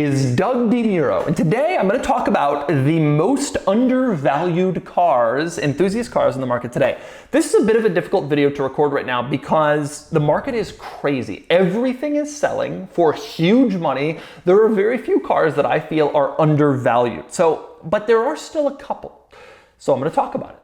is Doug DeMuro, and today I'm going to talk about the most undervalued cars, enthusiast cars in the market today. This is a bit of a difficult video to record right now because the market is crazy. Everything is selling for huge money. There are very few cars that I feel are undervalued. But there are still a couple. So I'm going to talk about it.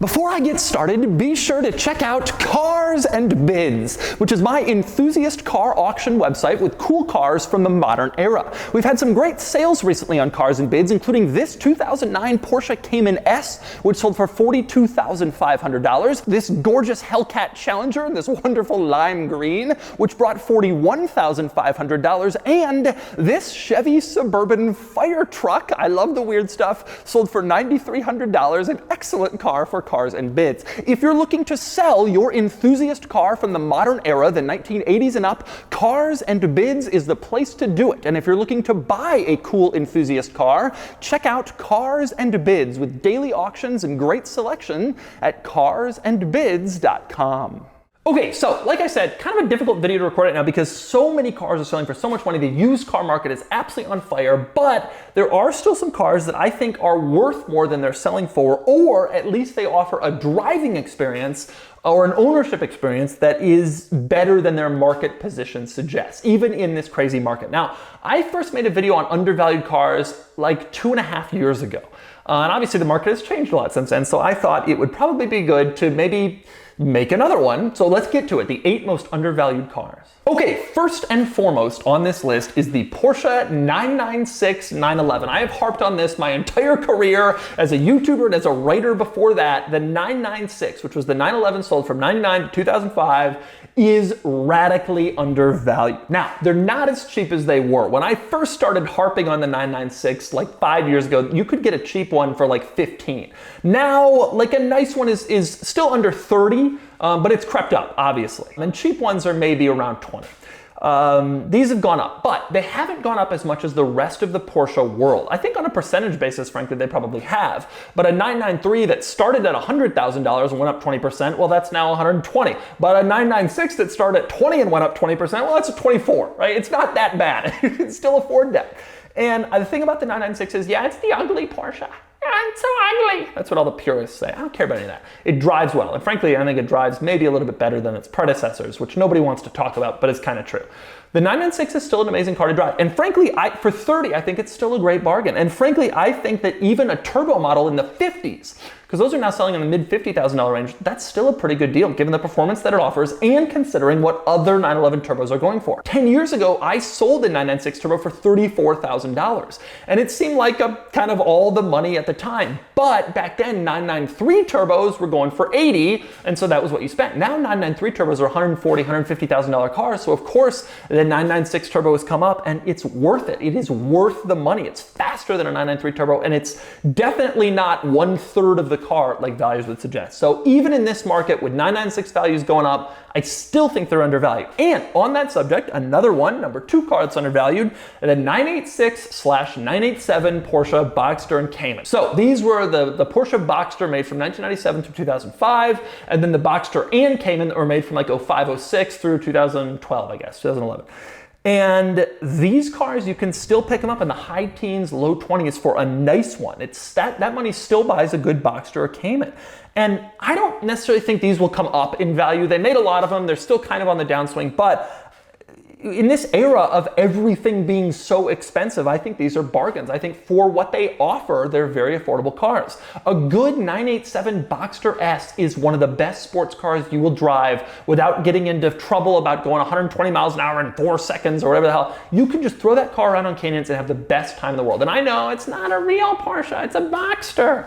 Before I get started, be sure to check out Cars and Bids, which is my enthusiast car auction website with cool cars from the modern era. We've had some great sales recently on Cars and Bids, including this 2009 Porsche Cayman S, which sold for $42,500, this gorgeous Hellcat Challenger, this wonderful lime green, which brought $41,500, and this Chevy Suburban fire truck, I love the weird stuff, sold for $9,300, an excellent car for Cars and Bids. If you're looking to sell your enthusiast car from the modern era, the 1980s and up, Cars and Bids is the place to do it. And if you're looking to buy a cool enthusiast car, check out Cars and Bids with daily auctions and great selection at carsandbids.com. Okay, so like I said, kind of a difficult video to record right now because so many cars are selling for so much money. The used car market is absolutely on fire, but there are still some cars that I think are worth more than they're selling for, or at least they offer a driving experience or an ownership experience that is better than their market position suggests, even in this crazy market. Now, I first made a video on undervalued cars like 2.5 years ago. And obviously the market has changed a lot since then, so I thought it would probably be good to maybe make another one. So let's get to it, the 8 most undervalued cars. Okay, first and foremost on this list is the Porsche 996 911. I have harped on this my entire career as a YouTuber and as a writer before that. The 996, which was the 911 sold from 99 to 2005, is radically undervalued. Now, they're not as cheap as they were. When I first started harping on the 996 like 5 years ago, you could get a cheap one for like 15. Now, like a nice one is still under 30, but it's crept up, obviously. And cheap ones are maybe around 20. These have gone up, but they haven't gone up as much as the rest of the Porsche world. I think on a percentage basis, frankly, they probably have. But a 993 that started at $100,000 and went up 20%, well, that's now 120. But a 996 that started at 20 and went up 20%, well, that's a 24, right? It's not that bad. You can still afford that. And the thing about the 996 is, yeah, it's the ugly Porsche. Yeah, it's so ugly. That's what all the purists say. I don't care about any of that. It drives well. And frankly, I think it drives maybe a little bit better than its predecessors, which nobody wants to talk about, but it's kind of true. The 996 is still an amazing car to drive. And frankly, for 30, I think it's still a great bargain. And frankly, I think that even a turbo model in the 50s, because those are now selling in the mid $50,000 range, that's still a pretty good deal given the performance that it offers and considering what other 911 turbos are going for. 10 years ago, I sold the 996 turbo for $34,000. And it seemed like a kind of all the money at the time. But back then, 993 turbos were going for 80, and so that was what you spent. Now 993 turbos are $140,000, $150,000 cars, so of course the 996 turbo has come up and it's worth it. It is worth the money. It's faster than a 993 turbo, and it's definitely not 1/3 of the car like values would suggest. So even in this market with 996 values going up, I still think they're undervalued. And on that subject, another one, number 2 car that's undervalued, the 986/987 Porsche Boxster and Cayman. So these were the Porsche Boxster made from 1997 through 2005, and then the Boxster and Cayman that were made from like 05, 06 through 2012, I guess, 2011. And these cars, you can still pick them up in the high teens, low 20s for a nice one. It's that money still buys a good Boxster or Cayman. And I don't necessarily think these will come up in value. They made a lot of them. They're still kind of on the downswing, but in this era of everything being so expensive, I think these are bargains. I think for what they offer, they're very affordable cars. A good 987 Boxster S is one of the best sports cars you will drive without getting into trouble about going 120 miles an hour in 4 seconds or whatever the hell. You can just throw that car around on Canyons and have the best time in the world. And I know it's not a real Porsche, it's a Boxster.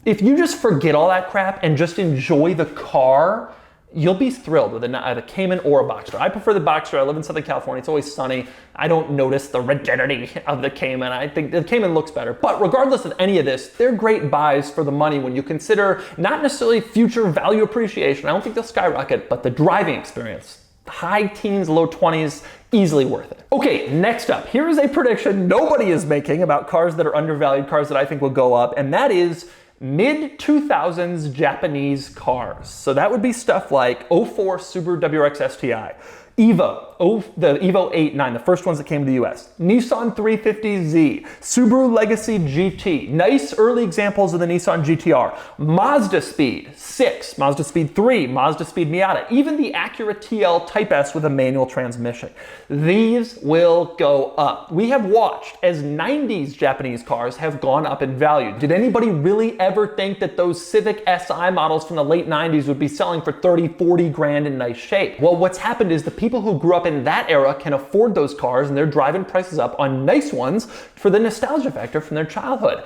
If you just forget all that crap and just enjoy the car, you'll be thrilled with a Cayman or a Boxster. I prefer the Boxster. I live in Southern California. It's always sunny. I don't notice the rigidity of the Cayman. I think the Cayman looks better. But regardless of any of this, they're great buys for the money when you consider not necessarily future value appreciation. I don't think they'll skyrocket, but the driving experience. High teens, low 20s, easily worth it. Okay, next up, here is a prediction nobody is making about cars that are undervalued, cars that I think will go up, and that is mid-2000s Japanese cars. So that would be stuff like 04 Subaru WRX STI, the Evo 8, 9, the first ones that came to the US. Nissan 350Z, Subaru Legacy GT, nice early examples of the Nissan GTR, Mazda Speed 6, Mazda Speed 3, Mazda Speed Miata, even the Acura TL Type S with a manual transmission. These will go up. We have watched as 90s Japanese cars have gone up in value. Did anybody really ever think that those Civic Si models from the late 90s would be selling for 30, 40 grand in nice shape? Well, what's happened is the people who grew up in that era can afford those cars, and they're driving prices up on nice ones for the nostalgia factor from their childhood.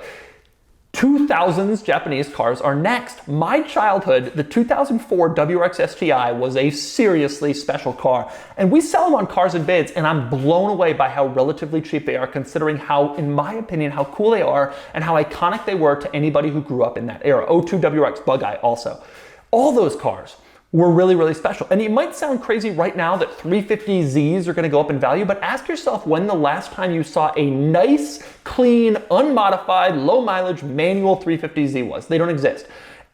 2000s Japanese cars are next. My childhood, the 2004 WRX STI was a seriously special car. And we sell them on Cars and Bids, and I'm blown away by how relatively cheap they are, considering how, in my opinion, how cool they are and how iconic they were to anybody who grew up in that era. 02 WRX Bug-Eye also. All those cars were really, really special. And it might sound crazy right now that 350Zs are gonna go up in value, but ask yourself when the last time you saw a nice, clean, unmodified, low mileage manual 350Z was. They don't exist.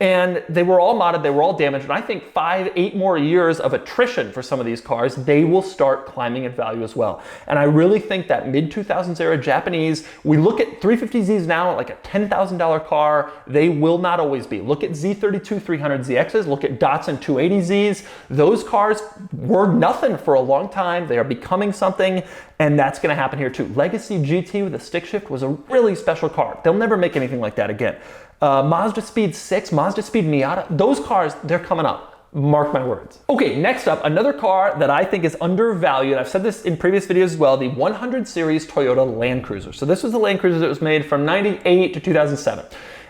And they were all modded, they were all damaged, and I think 5, 8 more years of attrition for some of these cars, they will start climbing in value as well. And I really think that mid-2000s era Japanese, we look at 350Zs now like a $10,000 car, they will not always be. Look at Z32 300ZXs, look at Datsun 280Zs, those cars were nothing for a long time, they are becoming something, and that's gonna happen here too. Legacy GT with a stick shift was a really special car. They'll never make anything like that again. Mazda Speed 6, Mazda Speed Miata, those cars, they're coming up. Mark my words. Okay, next up, another car that I think is undervalued. I've said this in previous videos as well, the 100 series Toyota Land Cruiser. So this was the Land Cruiser that was made from 98 to 2007.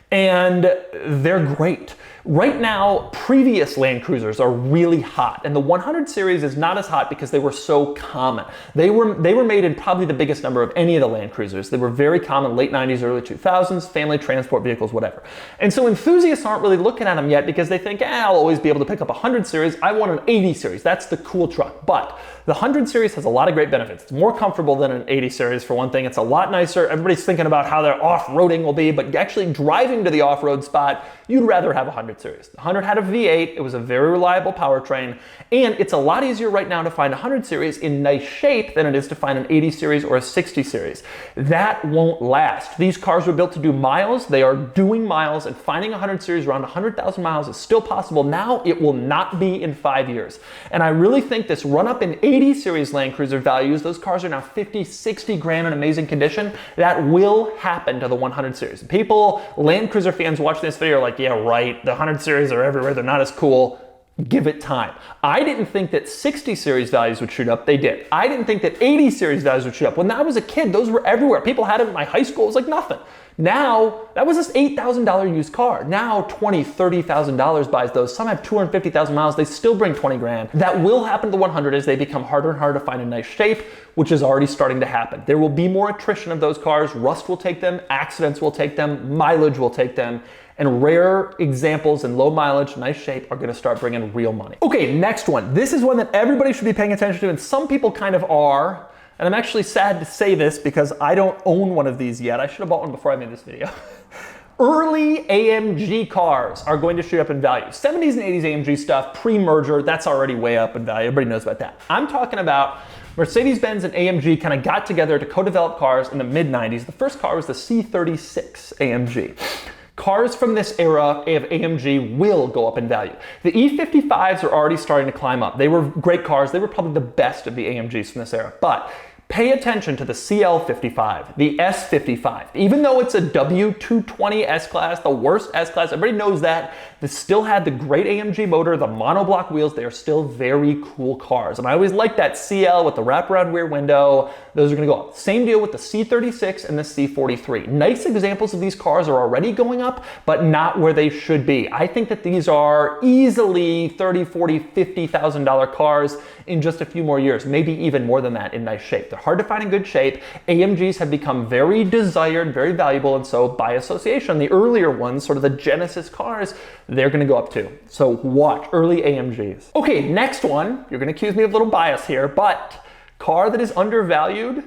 And they're great. Right now, previous Land Cruisers are really hot, and the 100 series is not as hot because they were so common. They were made in probably the biggest number of any of the Land Cruisers. They were very common, late 90s, early 2000s, family transport vehicles, whatever. And so enthusiasts aren't really looking at them yet because they think, I'll always be able to pick up a 100 series. I want an 80 series. That's the cool truck. But the 100 series has a lot of great benefits. It's more comfortable than an 80 series for one thing. It's a lot nicer. Everybody's thinking about how their off-roading will be, but actually driving to the off-road spot, you'd rather have a 100 series. The 100 had a V8, it was a very reliable powertrain, and it's a lot easier right now to find a 100 series in nice shape than it is to find an 80 series or a 60 series. That won't last. These cars were built to do miles, they are doing miles, and finding a 100 series around 100,000 miles is still possible now. It will not be in 5 years. And I really think this run up in 80 series Land Cruiser values, those cars are now 50, 60 grand in amazing condition, that will happen to the 100 series. People, Land Cruiser fans watching this video are like, yeah, right, the 100 series are everywhere, they're not as cool. Give it time. I didn't think that 60 series values would shoot up. They did. I didn't think that 80 series values would shoot up. When I was a kid, those were everywhere. People had them in my high school. It was like nothing. Now, that was this $8,000 used car. Now, $20,000, $30,000 buys those. Some have 250,000 miles. They still bring 20 grand. That will happen to the 100 as they become harder and harder to find in nice shape, which is already starting to happen. There will be more attrition of those cars. Rust will take them. Accidents will take them. Mileage will take them. And rare examples in low mileage, nice shape are gonna start bringing real money. Okay, next one. This is one that everybody should be paying attention to, and some people kind of are. And I'm actually sad to say this because I don't own one of these yet. I should have bought one before I made this video. Early AMG cars are going to shoot up in value. 70s and 80s AMG stuff, pre-merger, that's already way up in value. Everybody knows about that. I'm talking about Mercedes-Benz and AMG kind of got together to co-develop cars in the mid-90s. The first car was the C36 AMG. Cars from this era of AMG will go up in value. The E55s are already starting to climb up. They were great cars. They were probably the best of the AMGs from this era. But pay attention to the CL55, the S55. Even though it's a W220 S-Class, the worst S-Class, everybody knows that, this still had the great AMG motor, the monoblock wheels, they are still very cool cars. And I always like that CL with the wraparound rear window. Those are gonna go up. Same deal with the C36 and the C43. Nice examples of these cars are already going up, but not where they should be. I think that these are easily $30,000, $40,000, $50,000 cars in just a few more years, maybe even more than that in nice shape. They're hard to find in good shape. AMGs have become very desired, very valuable, and so by association, the earlier ones, sort of the Genesis cars, they're gonna go up too. So watch early AMGs. Okay, next one, you're gonna accuse me of a little bias here, but car that is undervalued,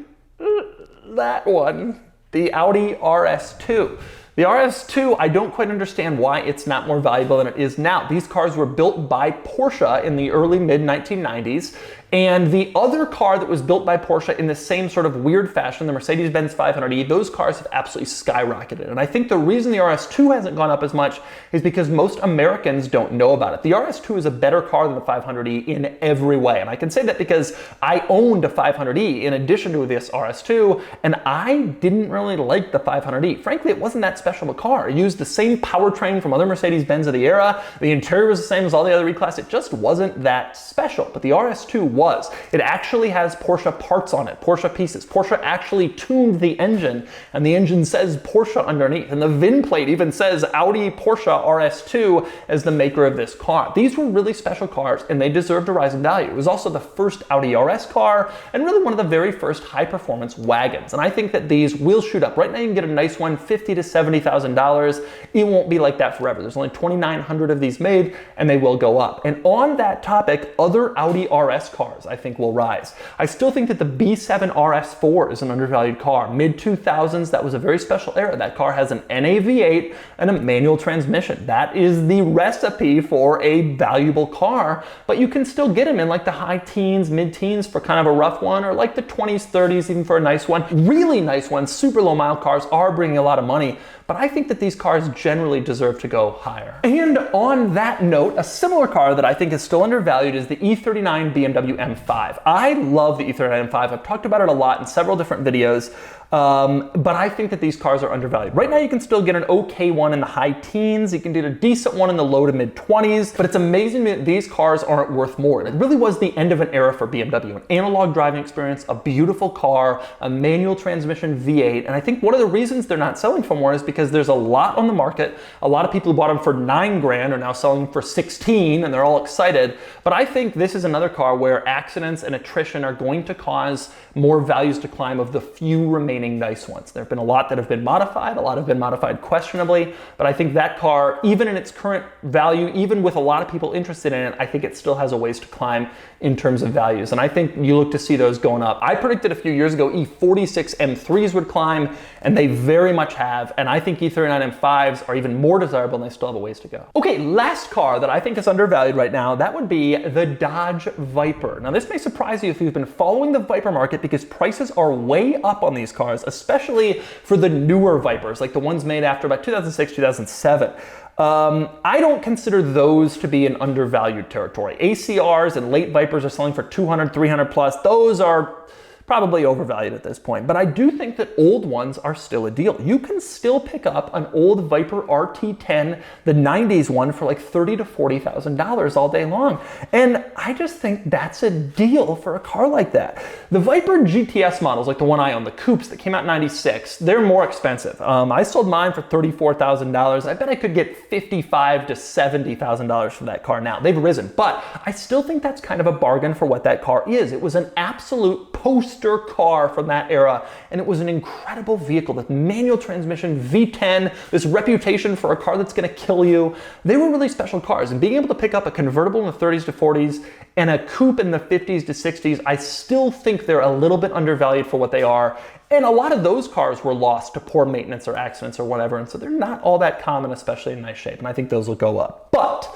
that one, the Audi RS2. The RS2, I don't quite understand why it's not more valuable than it is now. These cars were built by Porsche in the early mid-1990s, And the other car that was built by Porsche in the same sort of weird fashion, the Mercedes-Benz 500e, those cars have absolutely skyrocketed. And I think the reason the RS2 hasn't gone up as much is because most Americans don't know about it. The RS2 is a better car than the 500e in every way. And I can say that because I owned a 500e in addition to this RS2, and I didn't really like the 500e. Frankly, it wasn't that special of a car. It used the same powertrain from other Mercedes-Benz of the era. The interior was the same as all the other E-Class. It just wasn't that special. But the RS2 was. It actually has Porsche parts on it, Porsche pieces. Porsche actually tuned the engine, and the engine says Porsche underneath. And the VIN plate even says Audi Porsche RS2 as the maker of this car. These were really special cars, and they deserved a rise in value. It was also the first Audi RS car, and really one of the very first high-performance wagons. And I think that these will shoot up. Right now you can get a nice one, $50,000 to $70,000. It won't be like that forever. There's only 2,900 of these made, and they will go up. And on that topic, other Audi RS cars I think will rise. I still think that the B7 RS4 is an undervalued car. Mid-2000s, that was a very special era. That car has an NA V8 and a manual transmission. That is the recipe for a valuable car, but you can still get them in like the high teens, mid-teens for kind of a rough one, or like the 20s, 30s even for a nice one. Really nice ones, super low mile cars are bringing a lot of money, but I think that these cars generally deserve to go higher. And on that note, a similar car that I think is still undervalued is the E39 BMW M5. I love the E39 M5. I've talked about it a lot in several different videos. But I think that these cars are undervalued. Right now you can still get an okay one in the high teens, you can get a decent one in the low to mid 20s, but it's amazing that these cars aren't worth more. It really was the end of an era for BMW, an analog driving experience, a beautiful car, a manual transmission V8, and I think one of the reasons they're not selling for more is because there's a lot on the market. A lot of people who bought them for 9 grand are now selling for 16 and they're all excited, but I think this is another car where accidents and attrition are going to cause more values to climb of the few remaining nice ones. There have been a lot that have been modified, a lot have been modified questionably, but I think that car, even in its current value, even with a lot of people interested in it, I think it still has a ways to climb in terms of values. And I think you look to see those going up. I predicted a few years ago E46 M3s would climb, and they very much have, and I think E39 M5s are even more desirable and they still have a ways to go. Okay, last car that I think is undervalued right now, that would be the Dodge Viper. Now this may surprise you if you've been following the Viper market because prices are way up on these cars, especially for the newer Vipers, like the ones made after about 2006, 2007. I don't consider those to be an undervalued territory. ACRs and late Vipers are selling for 200, 300 plus. Those are probably overvalued at this point, but I do think that old ones are still a deal. You can still pick up an old Viper RT10, the 90s one, for like $30,000 to $40,000 all day long. And I just think that's a deal for a car like that. The Viper GTS models, like the one I own, the coupes that came out in 96, they're more expensive. I sold mine for $34,000. I bet I could get $55,000 to $70,000 for that car now. They've risen, but I still think that's kind of a bargain for what that car is. It was an absolute poster car from that era, and it was an incredible vehicle with manual transmission, V10, this reputation for a car that's going to kill you. They were really special cars, and being able to pick up a convertible in the 30s to 40s and a coupe in the 50s to 60s, I still think they're a little bit undervalued for what they are. And a lot of those cars were lost to poor maintenance or accidents or whatever, and so they're not all that common, especially in nice shape, and I think those will go up. But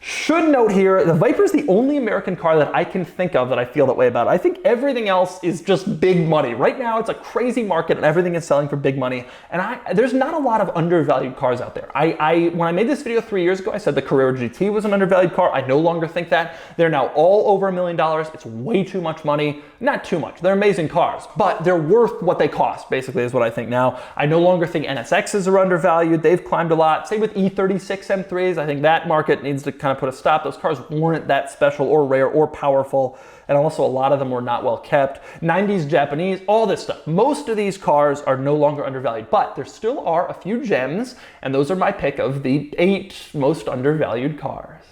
should note here, the Viper is the only American car that I can think of that I feel that way about. I think everything else is just big money. Right now, it's a crazy market and everything is selling for big money. And there's not a lot of undervalued cars out there. When I made this video 3 years ago, I said the Carrera GT was an undervalued car. I no longer think that. They're now all over $1 million. It's way too much money. Not too much. They're amazing cars, but they're worth what they cost, basically, is what I think now. I no longer think NSXs are undervalued. They've climbed a lot. Same with E36 M3s. I think that market needs to kind of put a stop. Those cars weren't that special or rare or powerful, and also a lot of them were not well kept. 90s Japanese, all this stuff. Most of these cars are no longer undervalued, but there still are a few gems, and those are my pick of the 8 most undervalued cars.